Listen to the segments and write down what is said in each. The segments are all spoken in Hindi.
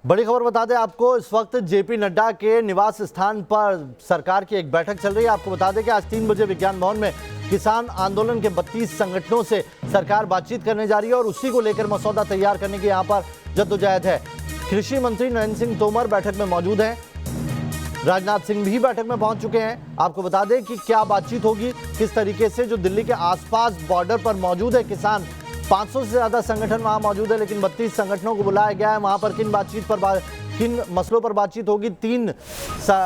बड़ी खबर बता दें आपको, इस वक्त जेपी नड्डा के निवास स्थान पर सरकार की एक बैठक चल रही है। आपको बता दें कि आज 3 बजे विज्ञान भवन में किसान आंदोलन के 32 संगठनों से सरकार बातचीत करने जा रही है और उसी को लेकर मसौदा तैयार करने की यहां पर जद्दोजहद है। कृषि मंत्री नरेंद्र सिंह तोमर बैठक में मौजूद हैं, राजनाथ सिंह भी बैठक में पहुंच चुके हैं। आपको बता दें कि क्या बातचीत होगी, किस तरीके से जो दिल्ली के आसपास बॉर्डर पर मौजूद है किसान, 500 से ज्यादा संगठन वहां मौजूद है, लेकिन 32 संगठनों को बुलाया गया है। वहां पर किन मसलों पर बातचीत होगी, 3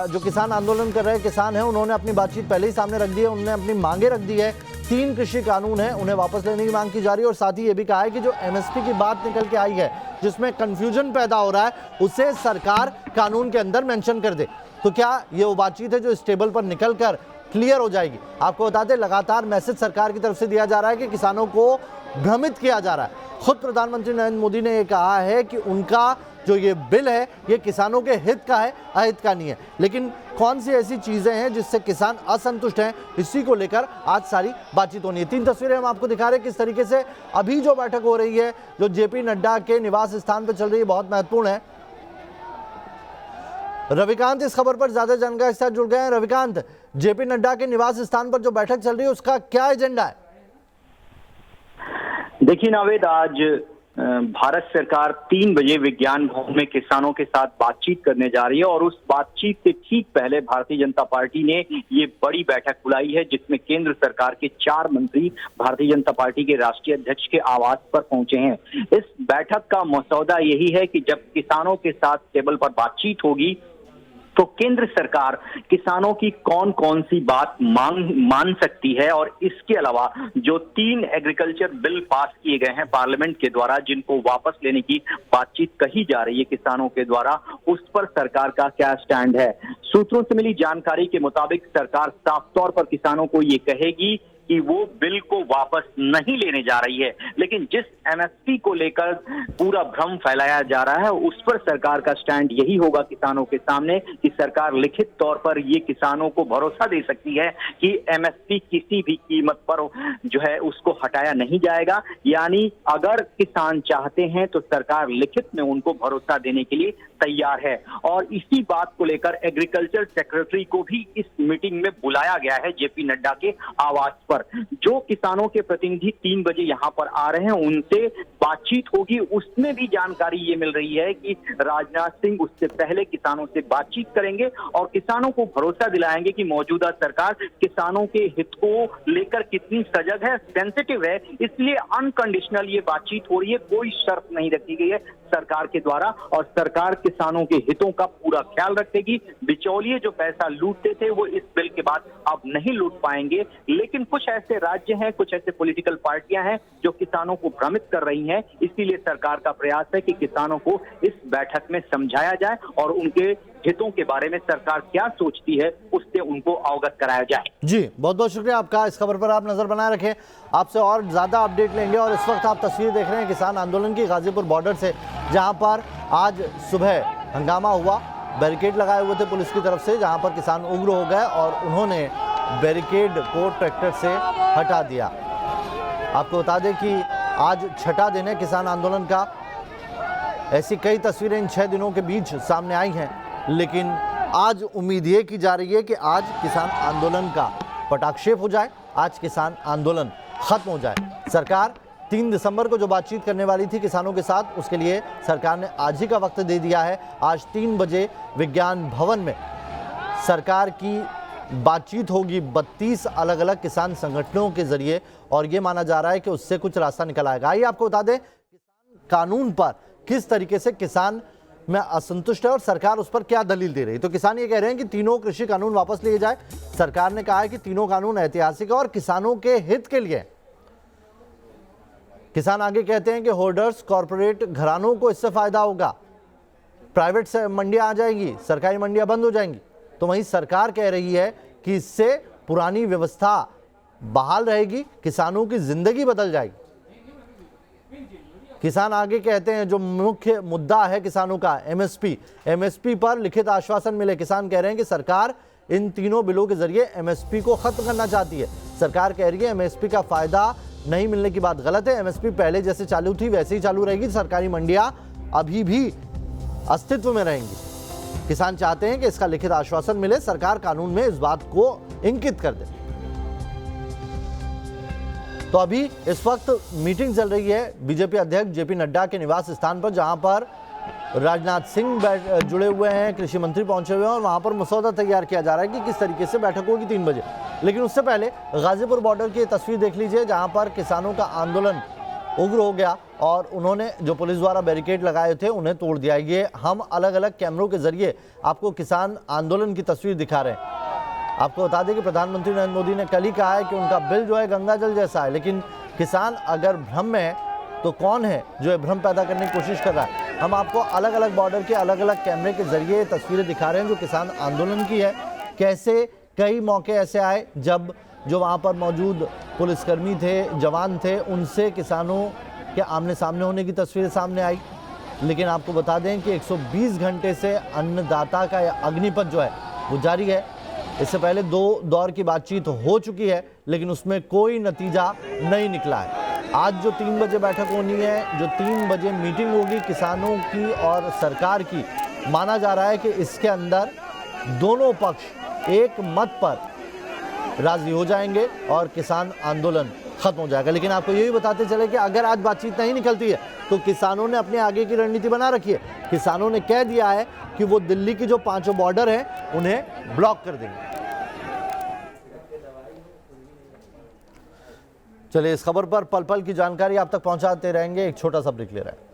जो किसान आंदोलन कर रहे किसान हैं उन्होंने अपनी बातचीत पहले ही सामने रख दी है, उन्होंने अपनी मांगे रख दी है। 3 कृषि कानून है, उन्हें वापस लेने की मांग की जा रही है और साथ ही ये भी कहा है कि जो एमएसपी की बात निकल के आई है जिसमें कंफ्यूजन पैदा हो रहा है, उसे सरकार कानून के अंदर मेंशन कर दे। तो क्या ये वो बातचीत है जो इस टेबल पर निकल कर क्लियर हो जाएगी? आपको बता दें, लगातार मैसेज सरकार की तरफ से दिया जा रहा है कि किसानों को भ्रमित किया जा रहा है। खुद प्रधानमंत्री नरेंद्र मोदी ने यह कहा है कि उनका जो ये बिल है ये किसानों के हित का है, अहित का नहीं है। लेकिन कौन सी ऐसी चीजें हैं जिससे किसान असंतुष्ट हैं, इसी को लेकर आज सारी बातचीत होनी है। 3 तस्वीरें हम आपको दिखा रहे हैं किस तरीके से अभी जो बैठक हो रही है, जो जेपी नड्डा के निवास स्थान पर चल रही है, बहुत महत्वपूर्ण है। रविकांत इस खबर पर ज्यादा जानकारी के साथ जुड़ गए हैं। रविकांत, जेपी नड्डा के निवास स्थान पर जो बैठक चल रही है उसका क्या एजेंडा है? देखिए नावेद, आज भारत सरकार 3 बजे विज्ञान भवन में किसानों के साथ बातचीत करने जा रही है और उस बातचीत से ठीक पहले भारतीय जनता पार्टी ने ये बड़ी बैठक बुलाई है जिसमें केंद्र सरकार के 4 मंत्री भारतीय जनता पार्टी के राष्ट्रीय अध्यक्ष के आवास पर पहुंचे हैं। इस बैठक का मसौदा यही है कि जब किसानों के साथ टेबल पर बातचीत होगी तो केंद्र सरकार किसानों की कौन कौन सी बात मान सकती है और इसके अलावा जो 3 एग्रीकल्चर बिल पास किए गए हैं पार्लियामेंट के द्वारा, जिनको वापस लेने की बातचीत कही जा रही है किसानों के द्वारा, उस पर सरकार का क्या स्टैंड है। सूत्रों से मिली जानकारी के मुताबिक सरकार साफ तौर पर किसानों को ये कहेगी कि वो बिल को वापस नहीं लेने जा रही है, लेकिन जिस एमएसपी को लेकर पूरा भ्रम फैलाया जा रहा है उस पर सरकार का स्टैंड यही होगा किसानों के सामने कि सरकार लिखित तौर पर ये किसानों को भरोसा दे सकती है कि एमएसपी किसी भी कीमत पर जो है उसको हटाया नहीं जाएगा। यानी अगर किसान चाहते हैं तो सरकार लिखित में उनको भरोसा देने के लिए तैयार है और इसी बात को लेकर एग्रीकल्चर सेक्रेटरी को भी इस मीटिंग में बुलाया गया है जेपी नड्डा के आवास पर। जो किसानों के प्रतिनिधि 3 बजे यहां पर आ रहे हैं उनसे बातचीत होगी। उसमें भी जानकारी ये मिल रही है कि राजनाथ सिंह उससे पहले किसानों से बातचीत करेंगे और किसानों को भरोसा दिलाएंगे कि मौजूदा सरकार किसानों के हित को लेकर कितनी सजग है, सेंसिटिव है, इसलिए अनकंडीशनल ये बातचीत हो रही है, कोई शर्त नहीं रखी गई है सरकार के द्वारा और सरकार किसानों के हितों का पूरा ख्याल रखेगी। बिचौलिए जो पैसा लूटते थे वो इस बिल के बाद अब नहीं लूट पाएंगे। लेकिन कुछ ऐसे राज्य हैं, कुछ ऐसे पॉलिटिकल पार्टियां हैं जो किसानों को भ्रमित कर रही हैं, इसीलिए सरकार का प्रयास है कि किसानों को इस बैठक में समझाया जाए और उनके हितों के बारे में सरकार क्या सोचती है उससे उनको अवगत कराया जाए। जी, बहुत बहुत शुक्रिया आपका। इस खबर पर आप नजर बनाए रखें, आपसे और ज्यादा अपडेट लेंगे। और इस वक्त आप तस्वीर देख रहे हैं किसान आंदोलन की गाजीपुर बॉर्डर से, जहां पर आज सुबह हंगामा हुआ, बैरिकेड लगाए हुए थे पुलिस की तरफ से, जहां पर किसान उग्र हो गए और उन्होंने बैरिकेड को ट्रैक्टर से हटा दिया। आपको बता दें कि आज छठा दिन है किसान आंदोलन का। ऐसी कई तस्वीरें इन 6 दिनों के बीच सामने आई हैं, लेकिन आज उम्मीद ये की जा रही है कि आज किसान आंदोलन का पटाक्षेप हो जाए, आज किसान आंदोलन खत्म हो जाए। सरकार 3 दिसंबर को जो बातचीत करने वाली थी किसानों के साथ, उसके लिए सरकार ने आज ही का वक्त दे दिया है। आज 3 बजे विज्ञान भवन में सरकार की बातचीत होगी 32 अलग अलग किसान संगठनों के जरिए और ये माना जा रहा है कि उससे कुछ रास्ता निकल आएगा। आइए आपको बता दें किसान कानून पर किस तरीके से किसान में असंतुष्ट है और सरकार उस पर क्या दलील दे रही है। तो किसान ये कह रहे हैं कि तीनों कृषि कानून वापस लिए जाए। सरकार ने कहा है कि तीनों कानून ऐतिहासिक है और किसानों के हित के लिए। किसान आगे कहते हैं कि होल्डर्स, कॉर्पोरेट घरानों को इससे फायदा होगा, प्राइवेट से मंडियां आ जाएंगी, सरकारी मंडियां बंद हो जाएंगी। तो वहीं सरकार कह रही है कि इससे पुरानी व्यवस्था बहाल रहेगी, किसानों की जिंदगी बदल जाएगी। किसान आगे कहते हैं जो मुख्य मुद्दा है किसानों का एमएसपी पर लिखित आश्वासन मिले। किसान कह रहे हैं कि सरकार इन तीनों बिलों के जरिए एमएसपी को खत्म करना चाहती है। सरकार कह रही है एमएसपी का फायदा नहीं मिलने की बात गलत है, एमएसपी पहले जैसे चालू थी वैसे ही चालू रहेगी। सरकारी मंडियां अभी भी अस्तित्व में रहेंगी। किसान चाहते हैं कि इसका लिखित आश्वासन मिले, सरकार कानून में इस बात को इंगित कर दे। तो अभी इस वक्त मीटिंग चल रही है बीजेपी अध्यक्ष जेपी नड्डा के निवास स्थान पर, जहां पर राजनाथ सिंह जुड़े हुए हैं, कृषि मंत्री पहुंचे हुए हैं और वहां पर मसौदा तैयार किया जा रहा है कि किस तरीके से बैठक होगी 3 बजे। लेकिन उससे पहले गाजीपुर बॉर्डर की तस्वीर देख लीजिए, जहां पर किसानों का आंदोलन उग्र हो गया और उन्होंने जो पुलिस द्वारा बैरिकेड लगाए थे उन्हें तोड़ दिया। ये हम अलग अलग कैमरों के जरिए आपको किसान आंदोलन की तस्वीर दिखा रहे हैं। आपको बता दें कि प्रधानमंत्री नरेंद्र मोदी ने कल ही कहा है कि उनका बिल जो है गंगा जल जैसा है, लेकिन किसान अगर भ्रम में है तो कौन है जो है भ्रम पैदा करने की कोशिश कर रहा है। हम आपको अलग अलग बॉर्डर के अलग अलग कैमरे के जरिए तस्वीरें दिखा रहे हैं जो किसान आंदोलन की है। कैसे कई मौके ऐसे आए जब जो वहाँ पर मौजूद पुलिसकर्मी थे, जवान थे, उनसे किसानों के आमने सामने होने की तस्वीरें सामने आई। लेकिन आपको बता दें कि 120 घंटे से अन्नदाता का यह अग्निपथ जो है वो जारी है। इससे पहले 2 दौर की बातचीत हो चुकी है, लेकिन उसमें कोई नतीजा नहीं निकला है। आज जो 3 बजे बैठक होनी है, जो 3 बजे मीटिंग होगी किसानों की और सरकार की, माना जा रहा है कि इसके अंदर दोनों पक्ष एक मत पर राजी हो जाएंगे और किसान आंदोलन खत्म हो जाएगा। लेकिन आपको ये भी बताते चले कि अगर आज बातचीत नहीं निकलती है तो किसानों ने अपने आगे की रणनीति बना रखी है। किसानों ने कह दिया है कि वो दिल्ली की जो 5 बॉर्डर हैं उन्हें ब्लॉक कर देंगे। चलिए, इस खबर पर पल पल की जानकारी आप तक पहुंचाते रहेंगे। एक छोटा सा ब्रेक ले रहे हैं।